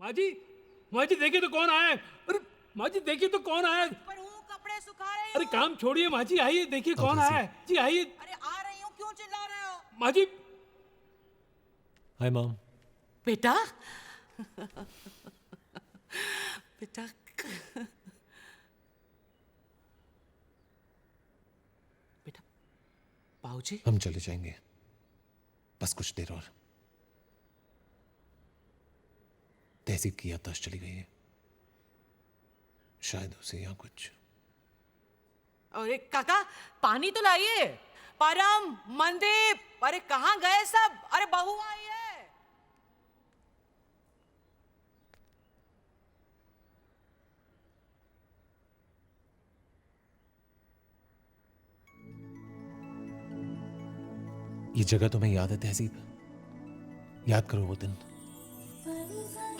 माँ जी, माँ जी देखिए तो कौन आया है। अरे माँ जी देखिए तो कौन आया है। पर हूँ, कपड़े सुखा रही हूँ। अरे काम छोड़िए माँ जी, आइए देखिए कौन आया है। जी आइए। अरे आ रही हूँ, क्यों चिल्ला रहे हो? माँ जी। Hi mom. बेटा बेटा बेटा बाबूजी। हम चले जाएंगे, बस कुछ देर और। तहसीब की याददाश्त चली गई है, शायद उसे यहाँ कुछ। अरे काका पानी तो लाइए। परम, मनदीप, अरे कहाँ गए सब? अरे बहू आई है। ये जगह तुम्हें याद है तहसीब? याद करो वो दिन,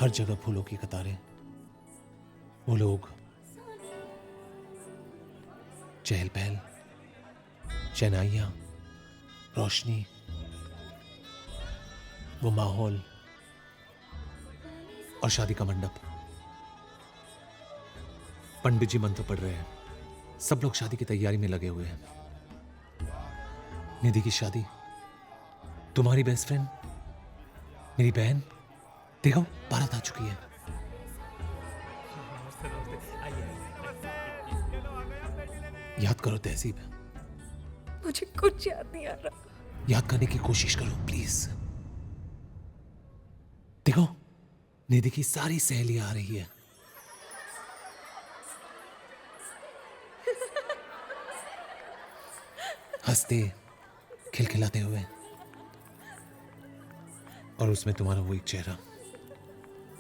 हर जगह फूलों की कतारें, वो लोग, चहल पहल, शहनाइयां, रोशनी, वो माहौल और शादी का मंडप। पंडित जी मंत्र पढ़ रहे हैं, सब लोग शादी की तैयारी में लगे हुए हैं। निधि की शादी, तुम्हारी बेस्ट फ्रेंड, मेरी बहन, देखो बारात आ चुकी है। याद करो तहसीब, मुझे कुछ याद नहीं आ रहा। याद करने की कोशिश करो प्लीज। देखो निधि की सारी सहेलियां आ रही है। हंसते खिलखिलाते हुए, और उसमें तुम्हारा वो एक चेहरा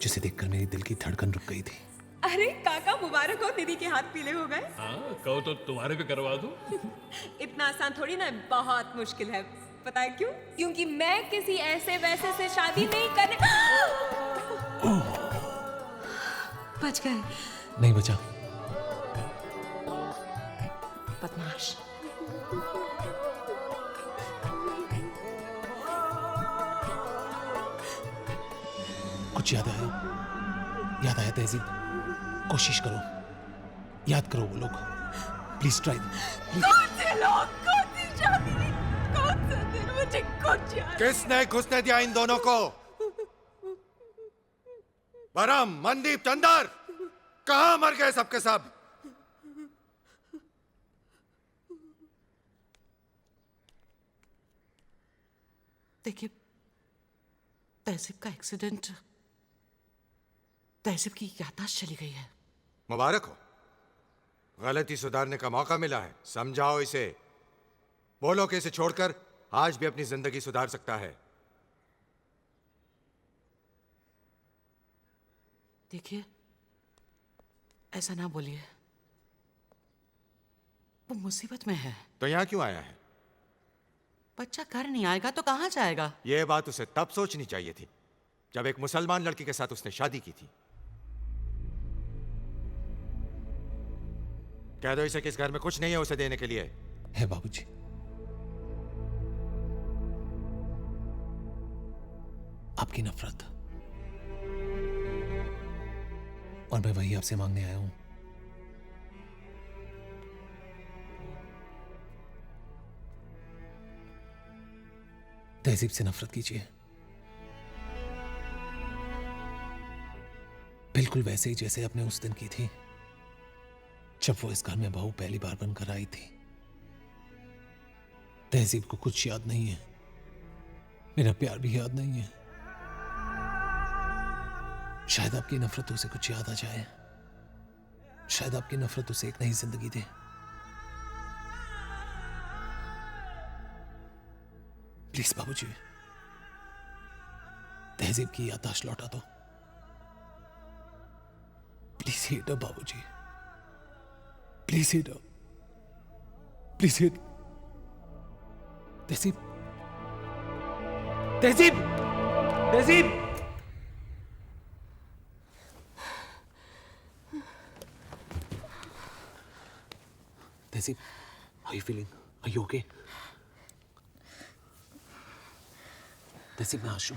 जिसे देखकर मेरी दिल की धड़कन रुक गई थी। अरे काका मुबारक हो, निधि के हाथ पीले हो गए। हाँ कहो तो तुम्हारे भी करवा दूं। इतना आसान थोड़ी ना, बहुत मुश्किल है। पता है क्यों? क्योंकि मैं किसी ऐसे वैसे से शादी नहीं करने। बच गए। नहीं बचा। बदमाश। कुछ याद आया? याद आया तहसीब? कोशिश करो, याद करो वो लोग, प्लीज ट्राई। कौन से लोग, कौन सी शादी, कौन सा दिन, मुझे कुछ याद। किसने घुसने दिया इन दोनों को? परम, मनदीप, चंदर, कहां मर गए सबके सब? देखिए तहसीब का एक्सीडेंट, तहसीब की याददाश्त चली गई है। मुबारक हो, गलती सुधारने का मौका मिला है। समझाओ इसे, बोलो कि इसे छोड़कर आज भी अपनी जिंदगी सुधार सकता है। देखिए ऐसा ना बोलिए, वो मुसीबत में है। तो यहां क्यों आया है? बच्चा घर नहीं आएगा तो कहां जाएगा? यह बात उसे तब सोचनी चाहिए थी जब एक मुसलमान लड़की के साथ उसने शादी की थी। कह दो इसे कि इस घर में कुछ नहीं है उसे देने के लिए। है बाबूजी। आपकी नफरत, और मैं वही आपसे मांगने आया हूं। तहजीब से नफरत कीजिए, बिल्कुल वैसे ही जैसे आपने उस दिन की थी जब वो इस घर में बहू पहली बार बनकर आई थी। तहजीब को कुछ याद नहीं है, मेरा प्यार भी याद नहीं है। शायद आपकी नफरत उसे कुछ याद आ जाए, शायद आपकी नफरत उसे एक नई जिंदगी दे। प्लीज बाबूजी, तहजीब की याददाश्त लौटा दो। प्लीज हिट अप बाबूजी, please hit up, please hit. तहजीब, तहजीब, तहजीब। तहजीब, how you feeling? Are you okay? तहसीब मैं आशू।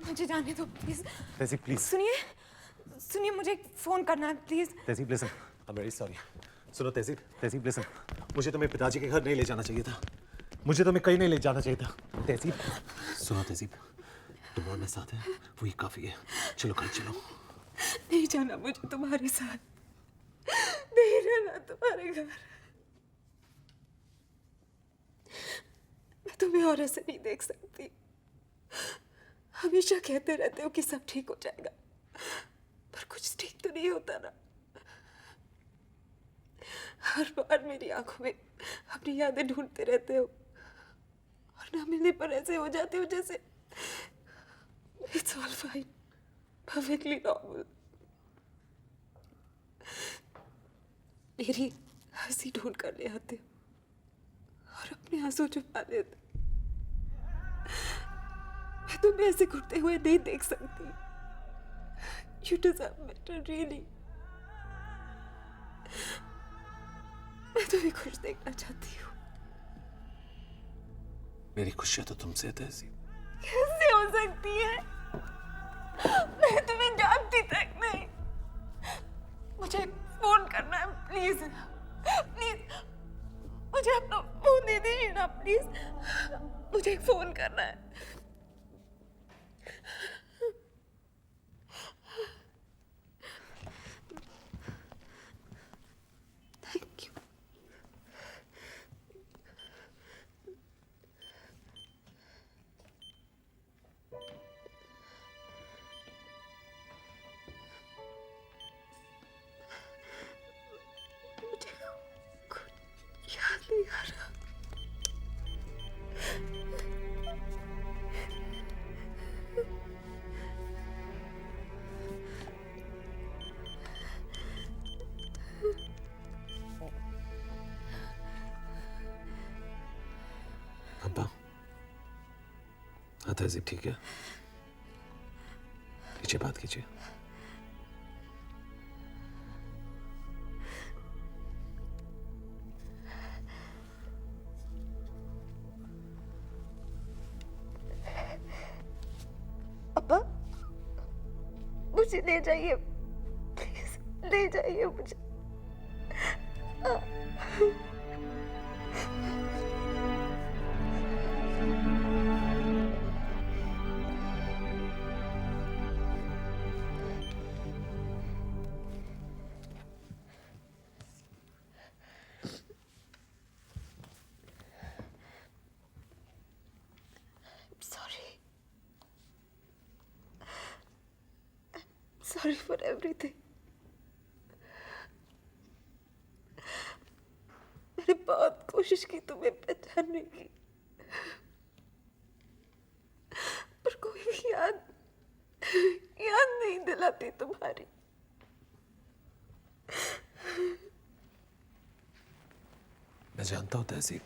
मुझे जाने दो प्लीज। तहसीब प्लीज। सुनिए मुझे फोन करना है please. Tahseeb listen, I am very sorry. सुनो तहसीब लिसन, मुझे तुम्हें पिताजी के घर नहीं ले जाना चाहिए था। मुझे तुम्हें कहीं नहीं ले जाना चाहिए था। तहसीब सुनो, तहसीब तुम और मैं साथ हैं, वही काफी है। चलो घर चलो। नहीं जाना मुझे तुम्हारे साथ, नहीं रहना तुम्हारे घर। मैं तुम्हें और ऐसे नहीं देख सकती। हमेशा कहते रहते हो कि सब ठीक हो जाएगा, पर कुछ ठीक तो नहीं होता ना। हर बार मेरी आंखों में अपनी यादें ढूंढते रहते हो और ना मिलने पर ऐसे हो जाते हो जैसे it's all fine, perfectly normal. मेरी हंसी ढूंढ कर ले आते हो और अपने आंसू छुपा लेते। मैं तुम्हें ऐसे घुटते हुए नहीं देख सकती। You deserve better, really. मैं तुम्हें खुश देखना चाहती हूँ। मेरी खुशियां तो तुमसे है तहसीब। कैसे हो सकती है? मैं तुम्हें जानती तक नहीं। मुझे फोन करना है प्लीज, प्लीज। मुझे अपना फोन दे दीजिए ना प्लीज। मुझे फोन करना है। Thank you. मुझे कुछ याद नहीं आ रहा। अब्बा, हाँ तहसीब ठीक है, नीचे बात कीजिए। अब्बा, मुझे ले जाइए प्लीज, ले जाइए मुझे। Sorry for everything. मैंने बहुत कोशिश की तुम्हें पहचानने की, पर कोई भी याद नहीं दिलाती तुम्हारी। मैं जानता हूँ तहसीब,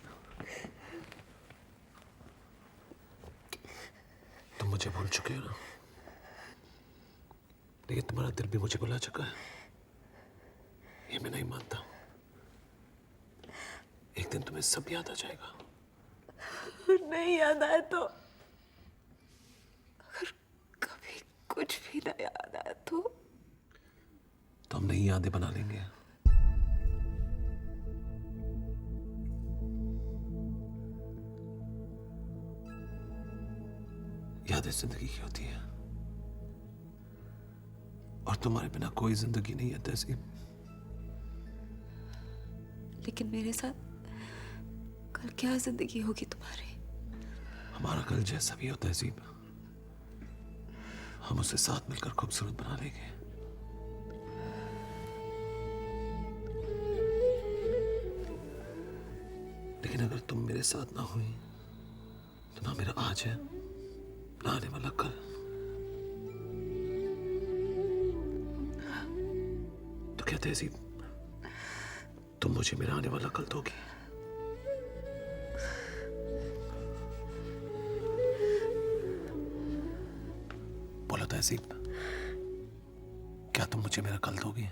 तुम मुझे भूल चुके हो ना, लेकिन तुम्हारा दिल भी मुझे भुला चुका है। ये मैं नहीं मानता। एक दिन तुम्हें सब याद आ जाएगा। और नहीं याद आए तो, अगर कभी कुछ भी ना याद आए तो हम नई यादें बना लेंगे। यादें जिंदगी की होती है, और तुम्हारे बिना कोई जिंदगी नहीं है तहसीब। लेकिन मेरे साथ कल क्या जिंदगी होगी तुम्हारी? हमारा कल जैसा भी हो तहसीब, हम उसे साथ मिलकर खूबसूरत बना लेंगे। लेकिन अगर तुम मेरे साथ ना हुई तो ना मेरा आज है ना आने वाला कल। तो क्या तहसीब, तुम मुझे मेरा आने वाला कल दोगी? बोलो तहसीब, क्या तुम मुझे मेरा कल दोगी?